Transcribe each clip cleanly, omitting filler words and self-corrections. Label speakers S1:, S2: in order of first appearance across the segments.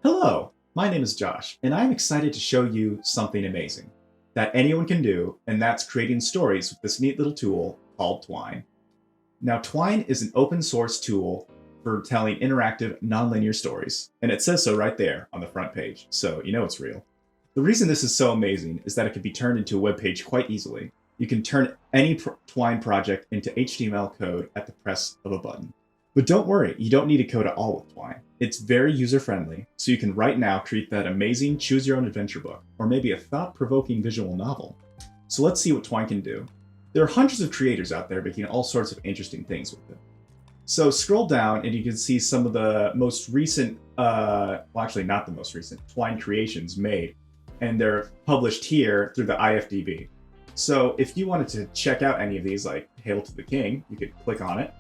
S1: Hello, my name is Josh, and I'm excited to show you something amazing that anyone can do, and that's creating stories with this neat little tool called Twine. Now, Twine is an open source tool for telling interactive, nonlinear stories, and it says so right there on the front page, so you know it's real. The reason this is so amazing is that it can be turned into a web page quite easily. You can turn any Twine project into HTML code at the press of a button. But don't worry, you don't need to code at all with Twine. It's very user-friendly, so you can right now create that amazing choose-your-own-adventure book, or maybe a thought-provoking visual novel. So let's see what Twine can do. There are hundreds of creators out there making all sorts of interesting things with it. So scroll down and you can see some of the most recent, well actually not the most recent, Twine creations made, and they're published here through the IFDB. So if you wanted to check out any of these, like Hail to the King, you could click on it,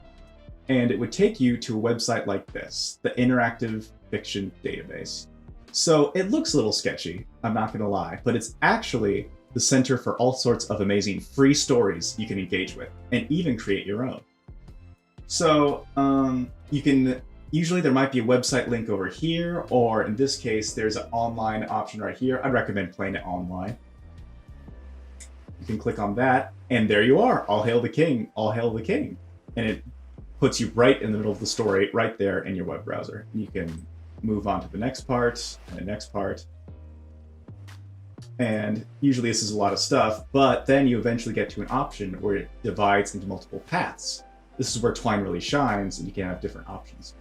S1: and it would take you to a website like this, the Interactive Fiction Database. So it looks a little sketchy, I'm not gonna lie, but it's actually the center for all sorts of amazing free stories you can engage with, and even create your own. So usually there might be a website link over here, or in this case, there's an online option right here. I'd recommend playing it online. You can click on that, and there you are, All Hail the King, All Hail the King. And it puts you right in the middle of the story, right there in your web browser. And you can move on to the next part, and the next part. And usually this is a lot of stuff, but then you eventually get to an option where it divides into multiple paths. This is where Twine really shines, and you can have different options.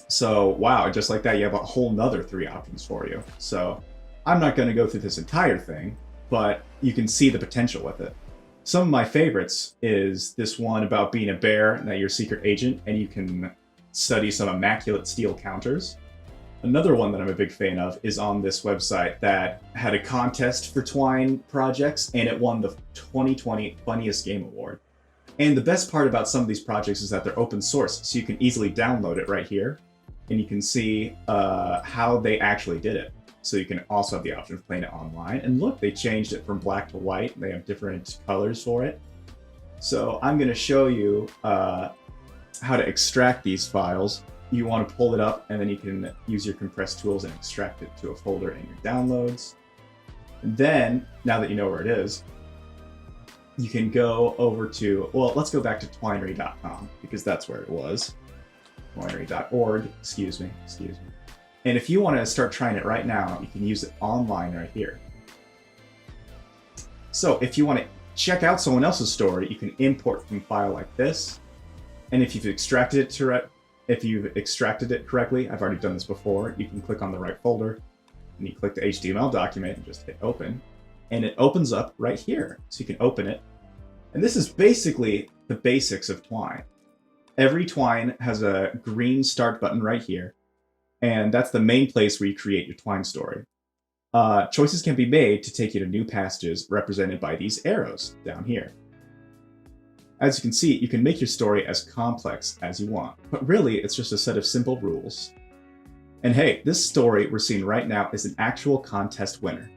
S1: So, wow, just like that, you have a whole nother 3 options for you. So, I'm not going to go through this entire thing, but you can see the potential with it. Some of my favorites is this one about being a bear and that you're a secret agent, and you can study some immaculate steel counters. Another one that I'm a big fan of is on this website that had a contest for Twine projects, and it won the 2020 Funniest Game Award. And the best part about some of these projects is that they're open source, so you can easily download it right here, and you can see how they actually did it. So you can also have the option of playing it online. And look, they changed it from black to white. They have different colors for it. So I'm going to show you how to extract these files. You want to pull it up, and then you can use your compressed tools and extract it to a folder in your downloads. And then, now that you know where it is, you can go over to, well, let's go back to twinery.com, because that's where it was. Twinery.org, excuse me. And if you want to start trying it right now, you can use it online right here. So if you want to check out someone else's story, you can import from a file like this. And if you've extracted it correctly, I've already done this before, you can click on the right folder, and you click the HTML document and just hit open. And it opens up right here. So you can open it. And this is basically the basics of Twine. Every Twine has a green start button right here. And that's the main place where you create your Twine story. Choices can be made to take you to new passages represented by these arrows down here. As you can see, you can make your story as complex as you want, but really it's just a set of simple rules. And hey, this story we're seeing right now is an actual contest winner.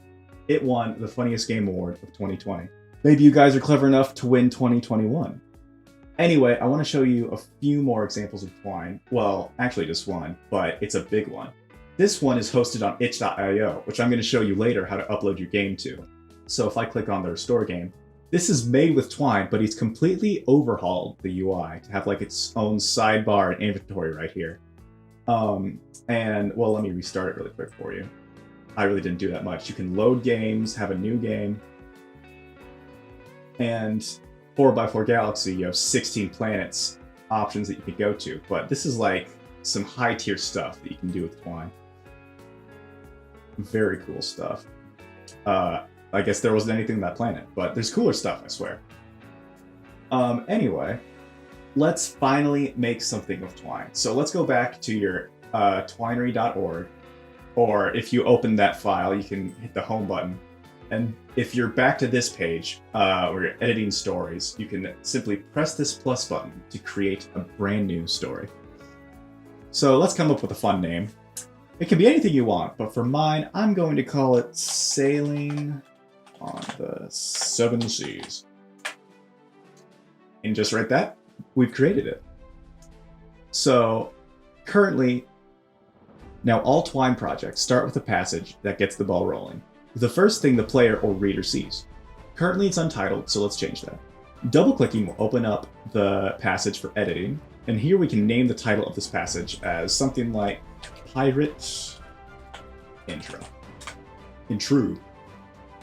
S1: It won the Funniest Game Award of 2020. Maybe you guys are clever enough to win 2021. Anyway, I want to show you a few more examples of Twine. Well, actually just one, but it's a big one. This one is hosted on itch.io, which I'm going to show you later how to upload your game to. So if I click on the Restore Game, this is made with Twine, but he's completely overhauled the UI to have like its own sidebar and inventory right here. And well, let me restart it really quick for you. I really didn't do that much. You can load games, have a new game, and 4x4 Galaxy, you have 16 planets options that you could go to, but this is like some high tier stuff that you can do with Twine. Very cool stuff. I guess there wasn't anything in that planet, but there's cooler stuff, I swear. Anyway, let's finally make something with Twine. So let's go back to your twinery.org, or if you open that file, you can hit the home button. And if you're back to this page, where you're editing stories, you can simply press this plus button to create a brand new story. So let's come up with a fun name. It can be anything you want, but for mine, I'm going to call it Sailing on the Seven Seas. And just like that, we've created it. So currently, Now, all Twine projects start with a passage that gets the ball rolling, the first thing the player or reader sees. Currently it's untitled, so let's change that. Double-clicking will open up the passage for editing, and here we can name the title of this passage as something like Pirate Intro.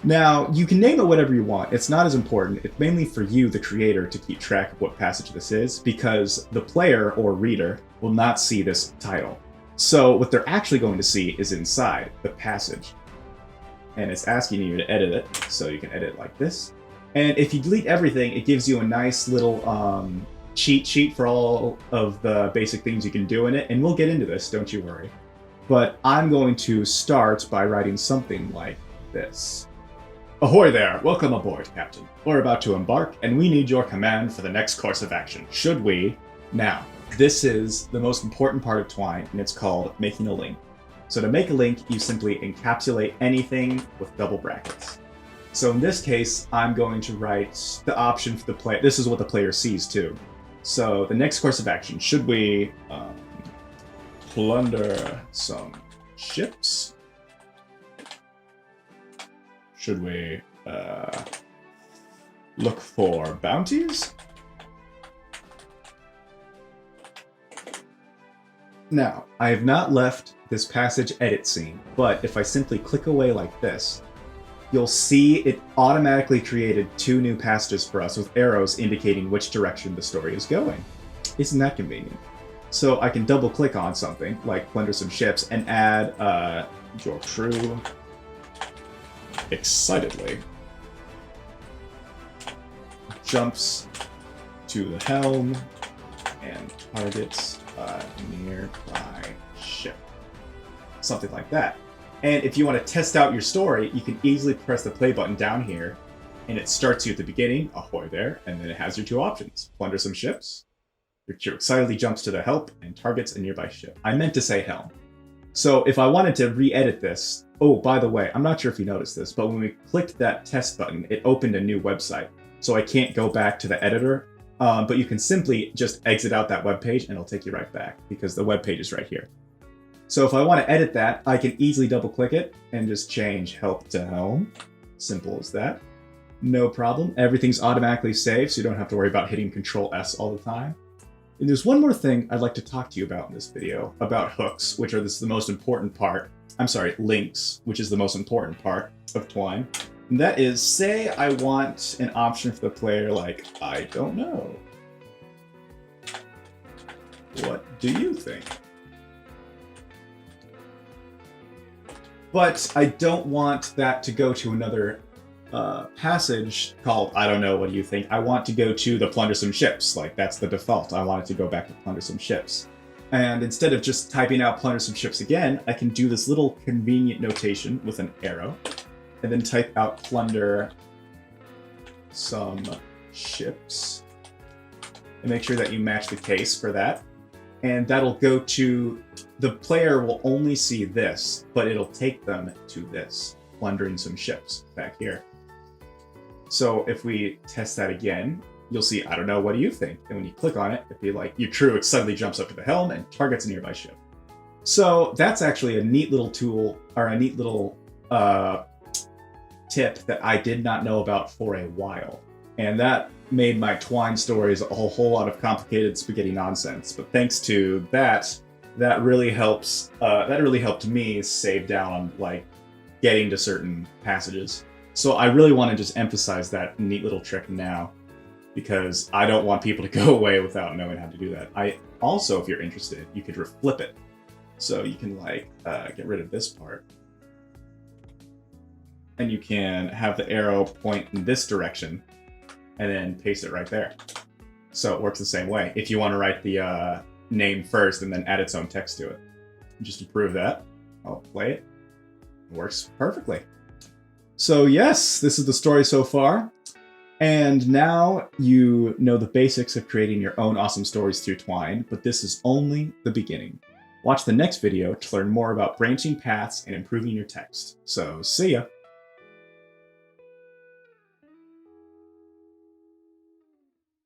S1: Now, you can name it whatever you want. It's not as important. It's mainly for you, the creator, to keep track of what passage this is, because the player or reader will not see this title. So what they're actually going to see is inside the passage. And it's asking you to edit it, so you can edit like this. And if you delete everything, it gives you a nice little cheat sheet for all of the basic things you can do in it, and we'll get into this, don't you worry. But I'm going to start by writing something like this. Ahoy there! Welcome aboard, Captain. We're about to embark, and we need your command for the next course of action. Should we? Now, this is the most important part of Twine, and it's called making a link. So to make a link, you simply encapsulate anything with double brackets. So in this case, I'm going to write the option for the player. This is what the player sees too. So the next course of action, should we plunder some ships? Should we look for bounties? Now, I have not left this passage edit scene, but if I simply click away like this, you'll see it automatically created 2 new passages for us with arrows indicating which direction the story is going. Isn't that convenient? So I can double click on something, like plunder some ships, and add your crew excitedly jumps to the helm and targets a nearby ship. Something like that. And if you want to test out your story, you can easily press the play button down here, and it starts you at the beginning, ahoy there, and then it has your 2 options. Plunder some ships, your crew excitedly jumps to the help, and targets a nearby ship. I meant to say helm. So if I wanted to re-edit this, oh, by the way, I'm not sure if you noticed this, but when we clicked that test button, it opened a new website. So I can't go back to the editor, but you can simply just exit out that web page and it'll take you right back because the web page is right here. So if I want to edit that, I can easily double click it and just change help to helm. Simple as that. No problem. Everything's automatically saved, so you don't have to worry about hitting Control S all the time. And there's one more thing I'd like to talk to you about in this video, about hooks, which are the most important part. I'm sorry, links, which is the most important part of Twine. And that is, say I want an option for the player like, I don't know. What do you think? But I don't want that to go to another passage called, I don't know, what do you think? I want to go to the plunder some ships. Like, that's the default. I want it to go back to plunder some ships. And instead of just typing out plunder some ships again, I can do this little convenient notation with an arrow, and then type out plunder some ships, and make sure that you match the case for that. And that'll go to, the player will only see this, but it'll take them to this, plundering some ships back here. So if we test that again, you'll see, I don't know, what do you think? And when you click on it, it'd be like, your crew suddenly jumps up to the helm and targets a nearby ship. So that's actually a neat little tool, or a neat little tip that I did not know about for a while. And that made my Twine stories a whole lot of complicated spaghetti nonsense. But thanks to that, that really helps. That really helped me save down like getting to certain passages. So I really want to just emphasize that neat little trick now, because I don't want people to go away without knowing how to do that. I also, if you're interested, you could flip it. So you can like get rid of this part, and you can have the arrow point in this direction, and then paste it right there. So it works the same way. If you want to write the name first and then add its own text to it. Just to prove that, I'll play it. It works perfectly. So yes, this is the story so far. And now you know the basics of creating your own awesome stories through Twine, but this is only the beginning. Watch the next video to learn more about branching paths and improving your text. So see ya!